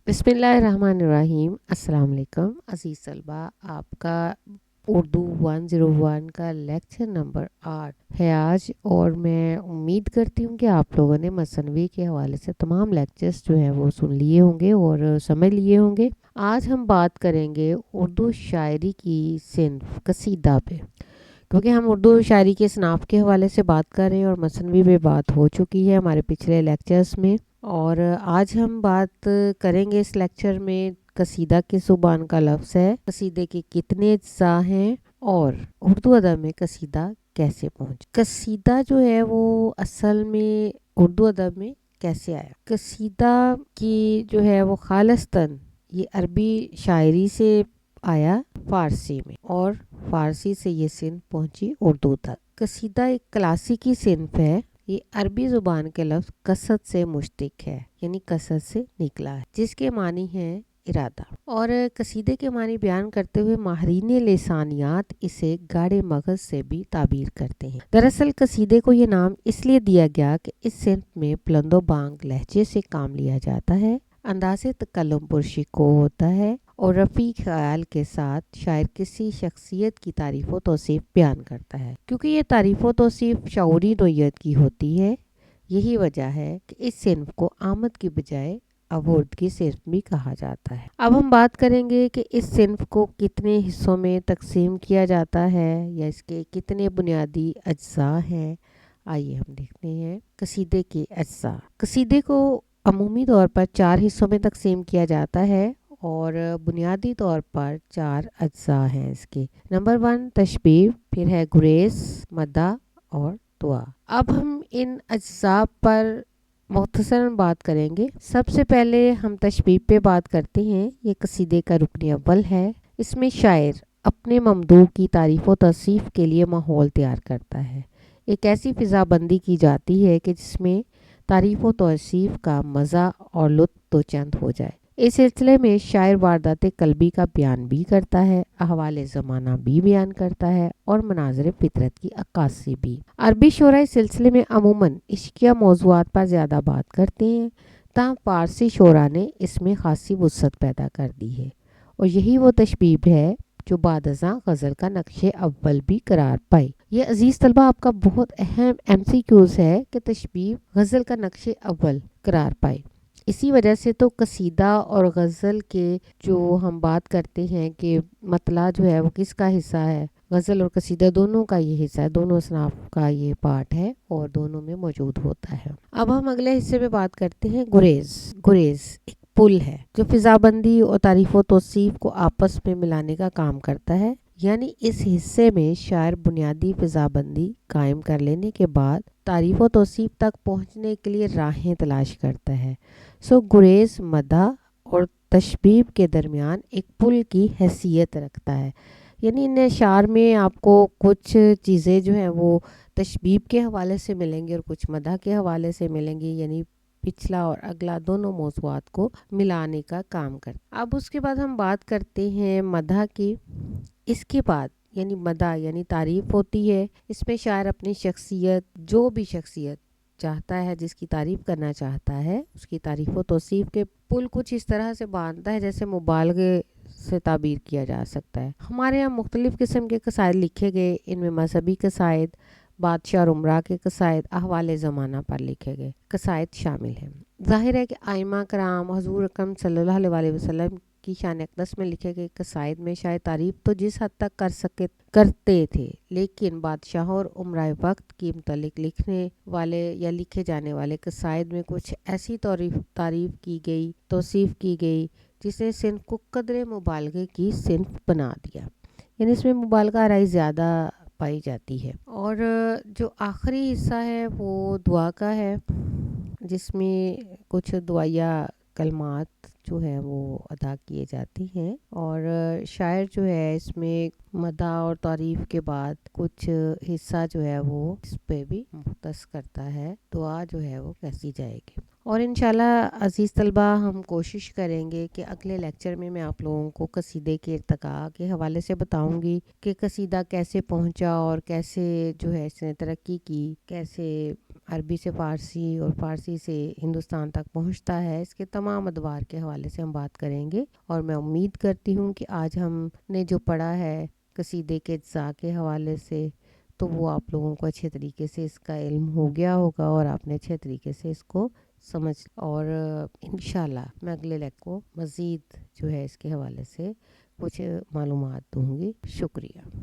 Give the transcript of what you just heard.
बिस्मिल्लाहिर्रहमानिर्रहीम। अस्सलाम वालेकुम अज़ीज़ तलबा, आपका उर्दू 101 का लेक्चर नंबर 8 है आज। और मैं उम्मीद करती हूँ कि आप लोगों ने मसनवी के हवाले से तमाम लेक्चर्स जो हैं वो सुन लिए होंगे और समझ लिए होंगे। आज हम बात करेंगे उर्दू शायरी की सिन्फ कसीदा पे, क्योंकि हम उर्दू शायरी के सनाफ के हवाले से बात कर रहे हैं और मसनवी पे बात हो चुकी है हमारे पिछले लेक्चर्स में। और आज हम बात करेंगे इस लेक्चर में कसीदा के ज़ुबान का लफ्ज़ है, कसीदे के कितने अज्जा हैं और उर्दू अदब में कसीदा कैसे पहुंच। कसीदा जो है वो असल में उर्दू अदब में कैसे आया। कसीदा की जो है वो खालिस्तान ये अरबी शायरी से आया फ़ारसी में, और फ़ारसी से ये सिंध पहुंची उर्दू तक। कसीदा एक क्लासिकी सिंफ है। ये अरबी ज़ुबान के लफ्ज़ कसद से मुश्तिक है, यानी कसद से निकला है, जिसके मानी है इरादा। और कसीदे के मानी बयान करते हुए माहरीन लिसानियात इसे गाढ़े मगज़ से भी ताबीर करते हैं। दरअसल कसीदे को ये नाम इसलिए दिया गया कि इस सिंफ में बुलंदो बांग लहजे से काम लिया जाता है, अंदाज़े तकल्लुम पुरशिको होता है और रफ़ी ख्याल के साथ शायर किसी शख्सियत की तारीफ़ व तौसीफ़ बयान करता है। क्योंकि ये तारीफ़ व तौसीफ़ शऊरी नोयत की होती है, यही वजह है कि इस सिन्फ को आमद की बजाय अवोर्ड की सिन्फ भी कहा जाता है। अब हम बात करेंगे कि इस सिन्फ को कितने हिस्सों में तकसीम किया जाता है या इसके कितने बुनियादी अज्जा हैं। आइए हम देखते हैं कसीदे के अज्जा। कसीदे को अमूमी तौर पर 4 हिस्सों में तकसीम किया जाता है और बुनियादी तौर पर 4 अज्जा हैं इसके। नंबर 1 तशबीह, फिर है गुरेज, मदा और दुआ। अब हम इन अज्जा पर मुख्तसरन बात करेंगे। सबसे पहले हम तशबीह पे बात करते हैं। ये कसीदे का रुकन अव्वल है। इसमें शायर अपने ममदूह की तारीफ़ व तौसीफ़ के लिए माहौल तैयार करता है। एक ऐसी फ़िज़ाबंदी की जाती है कि जिसमें तारीफ़ व तौसीफ़ का मज़ा और लुत्फ़ दो चंद हो जाए। इस सिलसिले में शायर वारदात कल्बी का बयान भी करता है, अहवाल ज़माना भी बयान करता है और मनाज़िर फितरत की अक्कासी भी। अरबी शोरा इस सिलसिले में अमूमन इश्किया मौज़ूआत पर ज़्यादा बात करते हैं, ताहम फ़ारसी शोरा ने इसमें खासी वुसअत पैदा कर दी है और यही वो तशबीह है जो बाद अज़ां गज़ल का नक्शे अव्वल भी करार पाई। ये अजीज़ तलबा आपका बहुत अहम MCQs है कि तशबीह गज़ल का नक्शे अव्वल करार पाई। इसी वजह से तो कसीदा और गज़ल के जो हम बात करते हैं कि मतला जो है वो किसका हिस्सा है, गज़ल और कसीदा दोनों का ये हिस्सा है, दोनों असनाफ का ये पार्ट है और दोनों में मौजूद होता है। अब हम अगले हिस्से में बात करते हैं गुरेज। गुरेज एक पुल है जो फ़िज़ाबंदी और तारीफ़ व तौसीफ़ को आपस में मिलाने का काम करता है। यानी इस हिस्से में शायर बुनियादी फ़िज़ाबंदी कायम कर लेने के बाद तारीफ़ व तौसीफ़ तक पहुँचने के लिए राहें तलाश करता है। सो गुरेज मदा और तशबीब के दरमियान एक पुल की हैसियत रखता है। यानी इन अशार में आपको कुछ चीज़ें जो हैं वो तशबीब के हवाले से मिलेंगी और कुछ मदा के हवाले से मिलेंगी, यानी पिछला और अगला दोनों मौज़ूआत को मिलाने का काम करता। अब उसके बाद हम बात करते हैं मदा की। इसके बाद यानी मदा यानी तारीफ़ होती है। इसमें शायर अपनी शख्सियत, जो भी शख्सियत चाहता है, जिसकी तारीफ़ करना चाहता है, उसकी तारीफ़ व तौसीफ़ के पुल कुछ इस तरह से बांधता है जैसे मुबालगे से ताबीर किया जा सकता है। हमारे यहाँ मुख्तलिफ़ किस्म के कसायद लिखे गए। इनमें मजहबी कसायद, बादशाह और उमरा के कसायद, अहवाल ज़माना पर लिखे गए कसायद शामिल हैं। ज़ाहिर है कि आइमा कराम हज़ूर अकरम सल्लल्लाहु अलैहि वसल्लम की शान अक़दस में लिखे गए कसायद में शायद तारीफ़ तो जिस हद तक करते थे, लेकिन बादशाह और उमराए वक्त की मुतल्लिक लिखने वाले या लिखे जाने वाले कसायद में कुछ ऐसी तारीफ़ की गई, तौसीफ़ की गई, जिसने सिन्फ को कदरे मुबालगे की सिन्फ बना दिया। यानी इसमें मुबालगा आराई ज़्यादा पाई जाती है। और जो आखिरी हिस्सा है वो दुआ का है, जिसमें कुछ दुआया कलमात जो है वो अदा किए जाती हैं। और शायर जो है इसमें मदा और तारीफ़ के बाद कुछ हिस्सा जो है वो इस पे भी मुख्तस करता है, दुआ जो है वो कैसी जाएगी। और इंशाल्लाह अज़ीज़ तलबा हम कोशिश करेंगे कि अगले लेक्चर में मैं आप लोगों को कसीदे के इर्तिका के हवाले से बताऊंगी कि कसीदा कैसे पहुंचा और कैसे जो है इसने तरक्की की, कैसे عربی سے فارسی اور فارسی سے ہندوستان تک پہنچتا ہے، اس کے تمام ادوار کے حوالے سے ہم بات کریں گے۔ اور میں امید کرتی ہوں کہ آج ہم نے جو پڑھا ہے قصیدے کے اجزاء کے حوالے سے، تو وہ آپ لوگوں کو اچھے طریقے سے اس کا علم ہو گیا ہوگا اور آپ نے اچھے طریقے سے اس کو سمجھ، اور انشاءاللہ میں اگلے لیکچر کو مزید جو ہے اس کے حوالے سے کچھ معلومات دوں گی۔ شکریہ۔